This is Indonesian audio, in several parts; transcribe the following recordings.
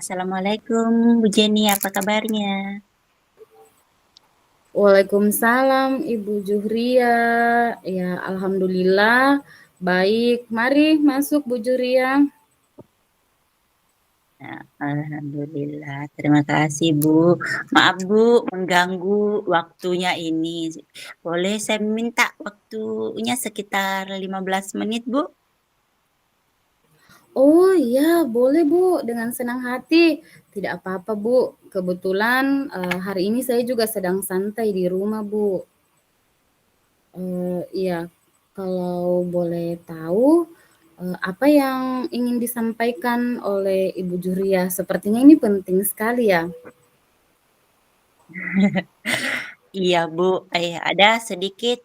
Assalamualaikum Bu Jenny, apa kabarnya? Waalaikumsalam Ibu Juhria. Ya, alhamdulillah baik. Mari masuk Bu Juhria. Nah, Alhamdulillah, terima kasih Bu. Maaf Bu, mengganggu waktunya ini. Boleh saya minta waktunya sekitar 15 menit Bu? Oh iya, boleh Bu, dengan senang hati. Tidak apa-apa Bu. Kebetulan hari ini saya juga sedang santai di rumah Bu. Iya, kalau boleh tahu apa yang ingin disampaikan oleh Ibu Juhria? Sepertinya ini penting sekali ya. Iya Bu, ada sedikit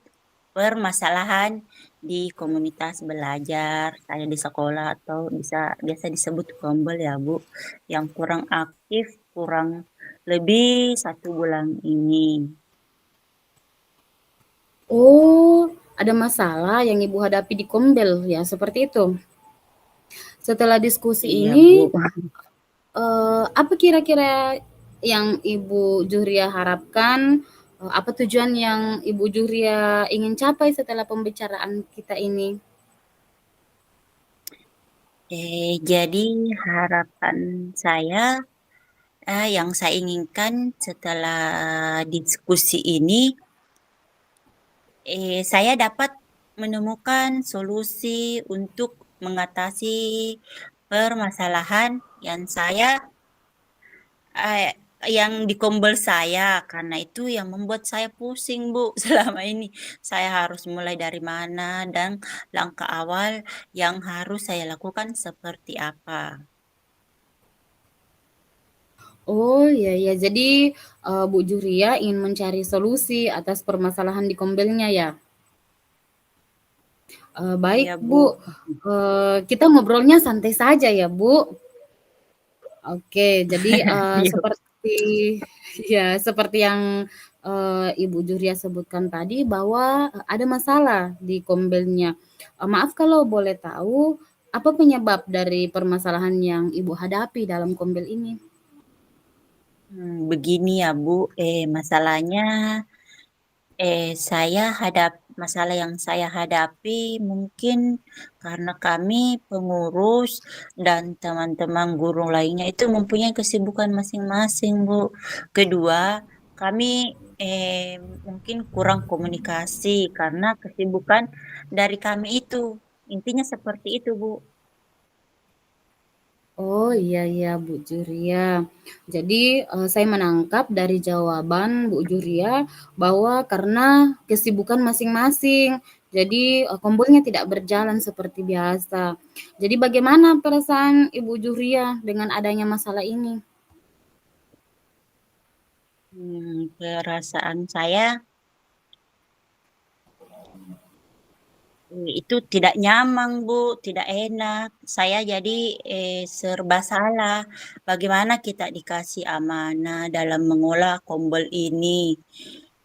permasalahan di komunitas belajar saya di sekolah atau bisa biasa disebut gombel ya Bu, yang kurang aktif kurang lebih 1 bulan ini. Oh, ada masalah yang Ibu hadapi di Kombel ya, seperti itu. Setelah diskusi Iya ini, Bu. apa kira-kira yang Ibu Juhria harapkan? Apa tujuan yang Ibu Juhria ingin capai setelah pembicaraan kita ini? Jadi harapan saya, yang saya inginkan setelah diskusi ini, saya dapat menemukan solusi untuk mengatasi permasalahan eh, yang di kombel saya, karena itu yang membuat saya pusing, Bu. Selama ini saya harus mulai dari mana dan langkah awal yang harus saya lakukan seperti apa. Oh, ya ya. Jadi, Bu Juhria ingin mencari solusi atas permasalahan di Kombelnya ya? Baik Iya, Bu, Bu. kita ngobrolnya santai saja ya Bu. Oke, jadi, Iya. seperti ya, seperti yang, Ibu Juhria sebutkan tadi bahwa, ada masalah di Kombelnya. Maaf kalau boleh tahu, apa penyebab dari permasalahan yang Ibu hadapi dalam Kombel ini? Begini ya Bu, masalahnya masalah yang saya hadapi mungkin karena kami pengurus dan teman-teman guru lainnya itu mempunyai kesibukan masing-masing, Bu. Kedua, kami mungkin kurang komunikasi karena kesibukan dari kami itu. Intinya seperti itu, Bu. Oh, iya iya, Bu Juria. Jadi, saya menangkap dari jawaban Bu Juria bahwa karena kesibukan masing-masing, jadi, kombornya tidak berjalan seperti biasa. Jadi bagaimana perasaan Ibu Juria dengan adanya masalah ini? Perasaan saya itu tidak nyaman, Bu, tidak enak. Saya jadi serba salah. Bagaimana kita dikasih amanah dalam mengolah kombel ini?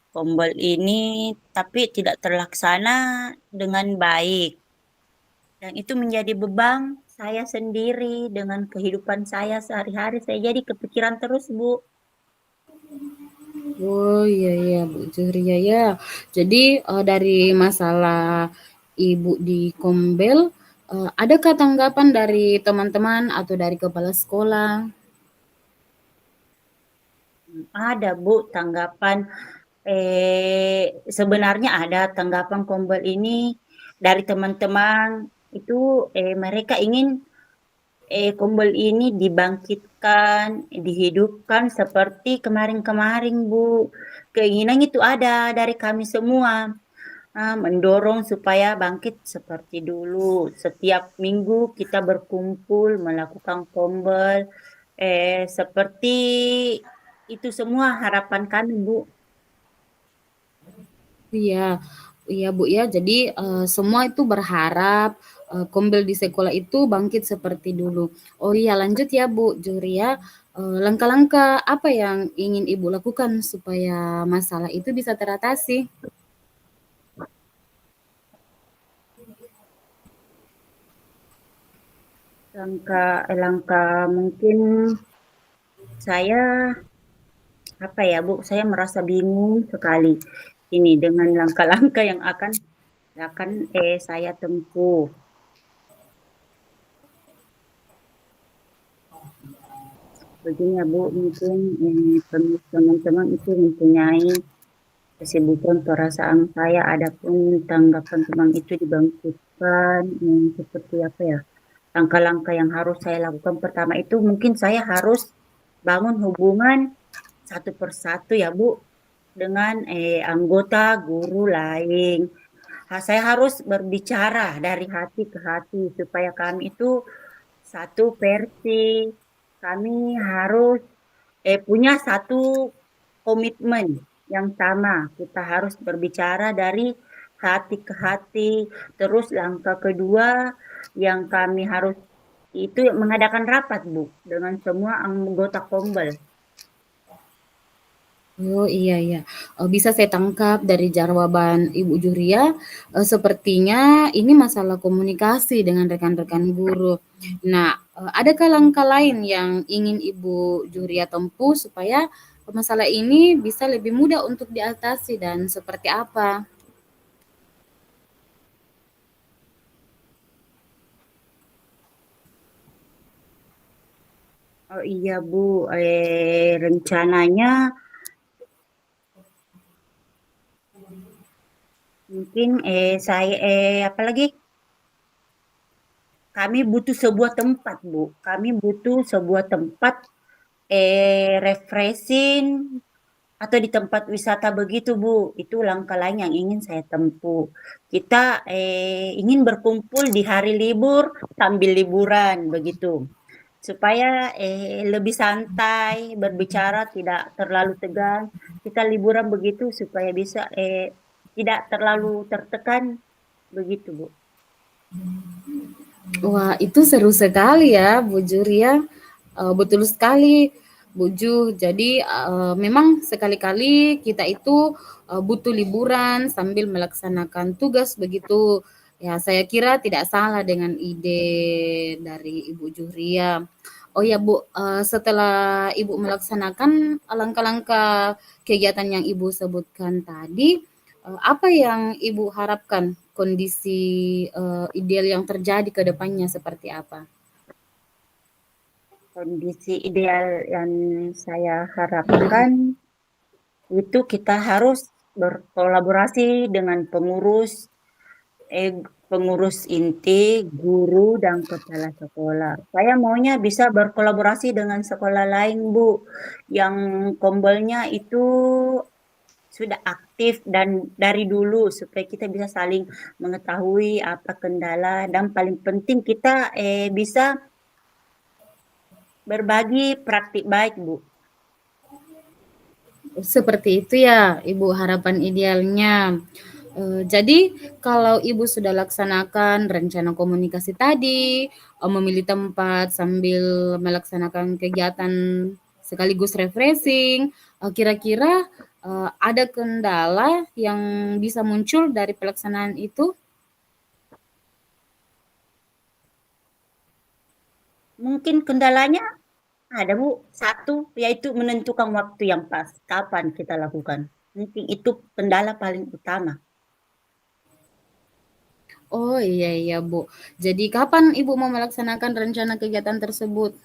Kombel ini tapi tidak terlaksana dengan baik. Dan itu menjadi beban saya sendiri dengan kehidupan saya sehari-hari. Saya jadi kepikiran terus, Bu. Oh, iya iya, Bu Juria ya. Jadi, dari masalah Ibu di Kombel, adakah tanggapan dari teman-teman atau dari kepala sekolah? Ada, Bu, tanggapan. Sebenarnya ada tanggapan kombel ini dari teman-teman itu, mereka ingin kombel ini dibangkitkan, dihidupkan seperti kemarin-kemarin, Bu. Keinginan itu ada dari kami semua, mendorong supaya bangkit seperti dulu. Setiap minggu kita berkumpul melakukan kombel, seperti itu semua harapan kami, Bu. Iya, iya Bu ya. Jadi semua itu berharap Kombel di sekolah itu bangkit seperti dulu. Oh iya, lanjut ya Bu Juria. Langkah-langkah apa yang ingin Ibu lakukan supaya masalah itu bisa teratasi? Langkah langkah mungkin Saya apa ya Bu, saya merasa bingung sekali ini dengan langkah-langkah yang akan saya tempuh. Begini ya Bu, mungkin teman-teman itu mempunyai kesibukan perasaan saya, adapun tanggapan teman itu dibangkitkan seperti apa ya? Langkah-langkah yang harus saya lakukan pertama itu mungkin saya harus bangun hubungan satu persatu ya Bu dengan anggota guru lain. Saya harus berbicara dari hati ke hati supaya kami itu satu versi. Kami harus punya satu komitmen yang sama. Kita harus berbicara dari hati ke hati. Terus langkah kedua yang kami harus itu mengadakan rapat, Bu, dengan semua anggota Kombel. Oh, iya iya, bisa saya tangkap dari jawaban Ibu Juria, sepertinya ini masalah komunikasi dengan rekan-rekan guru. Nah, adakah langkah lain yang ingin Ibu Juria tempuh supaya masalah ini bisa lebih mudah untuk diatasi dan seperti apa? Oh iya, Bu, rencananya mungkin apa lagi? Kami butuh sebuah tempat, Bu. Kami butuh sebuah tempat refreshing atau di tempat wisata begitu, Bu. Itu langkah lain yang ingin saya tempuh. Kita ingin berkumpul di hari libur sambil liburan begitu. Supaya lebih santai, berbicara tidak terlalu tegang. Kita liburan begitu supaya bisa tidak terlalu tertekan begitu, Bu. Wah, itu seru sekali ya, Bu Juri ya. Betul sekali, Bu Ju. Jadi, memang sekali-kali kita itu, butuh liburan sambil melaksanakan tugas begitu. Ya, saya kira tidak salah dengan ide dari Ibu Juria. Oh ya, Bu, setelah Ibu melaksanakan langkah-langkah kegiatan yang Ibu sebutkan tadi, apa yang Ibu harapkan kondisi, ideal yang terjadi ke depannya seperti apa? Kondisi ideal yang saya harapkan itu kita harus berkolaborasi dengan pengurus inti, guru, dan kepala sekolah. Saya maunya bisa berkolaborasi dengan sekolah lain, Bu, yang kombolnya itu sudah aktif dan dari dulu supaya kita bisa saling mengetahui apa kendala dan paling penting kita bisa berbagi praktik baik, Bu. Seperti itu ya, Ibu, harapan idealnya. Jadi kalau Ibu sudah laksanakan rencana komunikasi tadi, memilih tempat sambil melaksanakan kegiatan sekaligus refreshing, kira-kira, ada kendala yang bisa muncul dari pelaksanaan itu? Mungkin kendalanya ada Bu, satu yaitu menentukan waktu yang pas, kapan kita lakukan. Mungkin itu kendala paling utama. Oh, iya iya, Bu. Jadi kapan Ibu mau melaksanakan rencana kegiatan tersebut?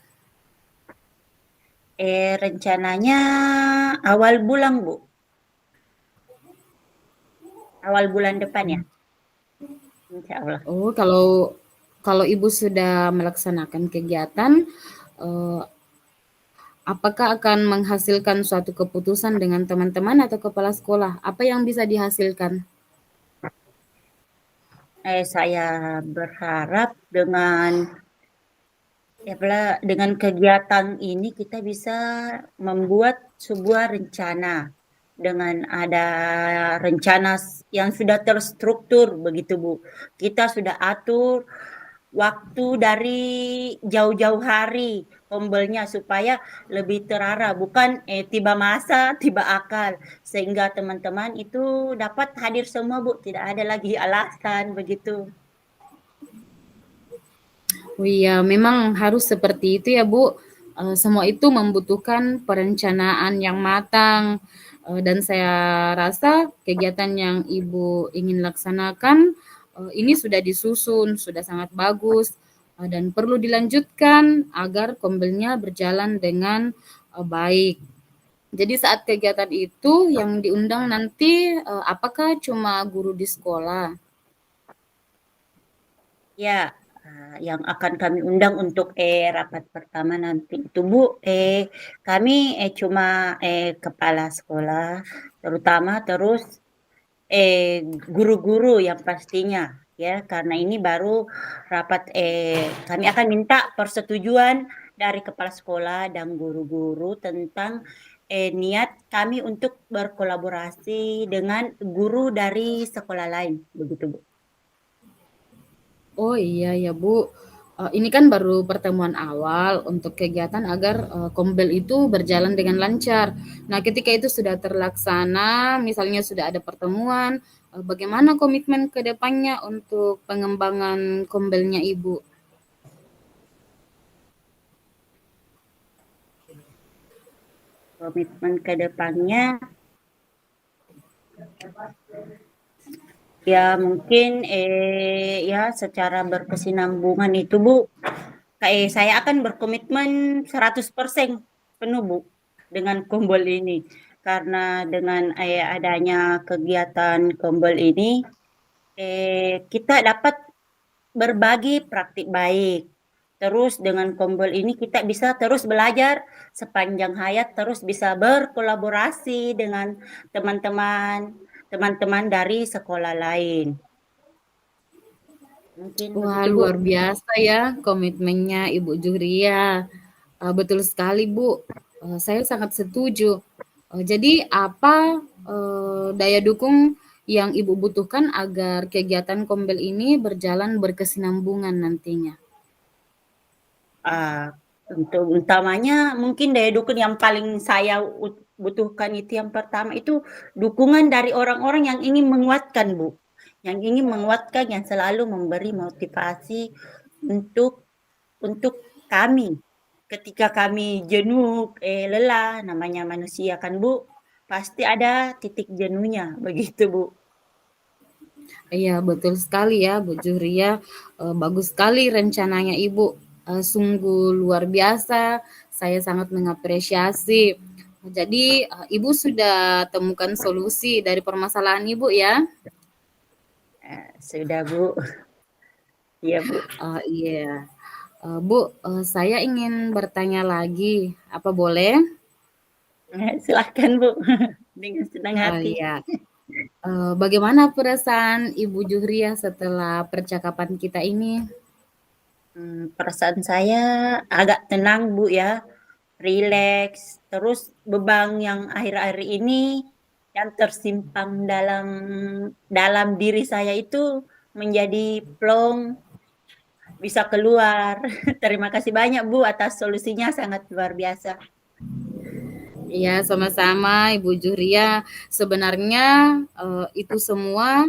Rencananya awal bulan Bu, awal bulan depan ya, insya Allah. Oh, kalau kalau Ibu sudah melaksanakan kegiatan, eee, apakah akan menghasilkan suatu keputusan dengan teman-teman atau kepala sekolah? Apa yang bisa dihasilkan? Saya berharap dengan kegiatan ini kita bisa membuat sebuah rencana dengan ada rencana yang sudah terstruktur begitu Bu. Kita sudah atur waktu dari jauh-jauh hari tombelnya supaya lebih terarah bukan tiba masa tiba akal sehingga teman-teman itu dapat hadir semua Bu, tidak ada lagi alasan begitu. Oh iya, memang harus seperti itu ya, Bu. semua itu membutuhkan perencanaan yang matang, dan saya rasa kegiatan yang Ibu ingin laksanakan, ini sudah disusun, sudah sangat bagus, dan perlu dilanjutkan agar kombelnya berjalan dengan, baik. Jadi saat kegiatan itu yang diundang nanti, apakah cuma guru di sekolah? Ya, yang akan kami undang untuk rapat pertama nanti itu Bu, kami cuma kepala sekolah terutama, terus guru-guru yang pastinya ya, karena ini baru rapat, kami akan minta persetujuan dari kepala sekolah dan guru-guru tentang niat kami untuk berkolaborasi dengan guru dari sekolah lain, begitu Bu. Oh iya ya Bu, ini kan baru pertemuan awal untuk kegiatan agar, Kombel itu berjalan dengan lancar. Nah ketika itu sudah terlaksana, misalnya sudah ada pertemuan, bagaimana komitmen ke depannya untuk pengembangan Kombelnya Ibu? Komitmen ke depannya ya mungkin ya secara berkesinambungan itu Bu, kayak saya akan berkomitmen 100% penuh Bu dengan Kombol ini. Karena dengan adanya kegiatan Kombol ini, kita dapat berbagi praktik baik. Terus dengan Kombol ini kita bisa terus belajar sepanjang hayat, terus bisa berkolaborasi dengan teman-teman dari sekolah lain. Mungkin Wah, begitu Bu. luar biasa ya komitmennya Ibu Juhria. Betul sekali, Bu. Saya sangat setuju. Jadi apa daya dukung yang Ibu butuhkan agar kegiatan Kombel ini berjalan berkesinambungan nantinya? Ah, untuk utamanya mungkin daya dukung yang paling saya butuhkan itu yang pertama itu dukungan dari orang-orang yang ingin menguatkan, Bu. Yang ingin menguatkan, yang selalu memberi motivasi untuk untuk kami. Ketika kami jenuh, lelah, namanya manusia kan, Bu. Pasti ada titik jenuhnya, begitu, Bu. Iya, betul sekali ya, Bu Juhria. Bagus sekali rencananya Ibu. Sungguh luar biasa. Saya sangat mengapresiasi. Jadi, Ibu sudah temukan solusi dari permasalahan Ibu ya? Sudah, Bu. Iya, Bu. Iya. Bu, saya ingin bertanya lagi. Apa boleh? Silahkan, Bu. Dengan senang hati. Iya. Bagaimana perasaan Ibu Juhria setelah percakapan kita ini? Perasaan saya agak tenang, Bu, ya. Rileks, terus beban yang akhir-akhir ini yang tersimpan dalam dalam diri saya itu menjadi plong, bisa keluar. Terima kasih banyak Bu atas solusinya, sangat luar biasa. Iya, sama-sama Ibu Juhria. Sebenarnya itu semua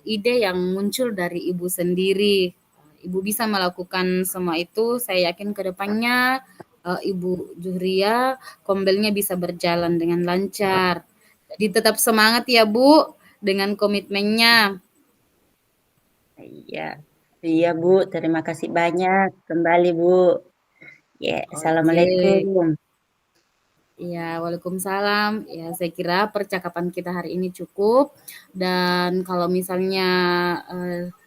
ide yang muncul dari Ibu sendiri. Ibu bisa melakukan semua itu. Saya yakin ke depannya Ibu Juhria kombelnya bisa berjalan dengan lancar. Jadi tetap semangat ya Bu dengan komitmennya. Iya, iya Bu, terima kasih banyak kembali Bu. Ya, Oke. assalamualaikum. Ya, waalaikumsalam. Ya, saya kira percakapan kita hari ini cukup. Dan kalau misalnya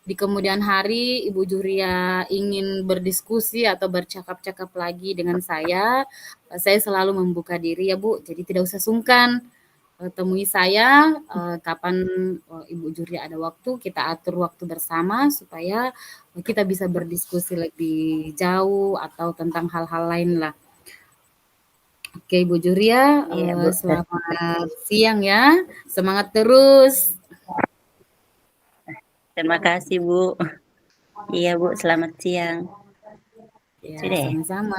di kemudian hari Ibu Juria ingin berdiskusi atau bercakap-cakap lagi dengan saya selalu membuka diri ya Bu. Jadi tidak usah sungkan. Temui saya kapan Ibu Juria ada waktu, kita atur waktu bersama supaya kita bisa berdiskusi lebih jauh atau tentang hal-hal lain lah. Oke, Ibu Juria, Iya Bu, selamat siang ya. Semangat terus. terima kasih Bu. Iya Bu, selamat siang. Ya, Sudah ya? sama-sama.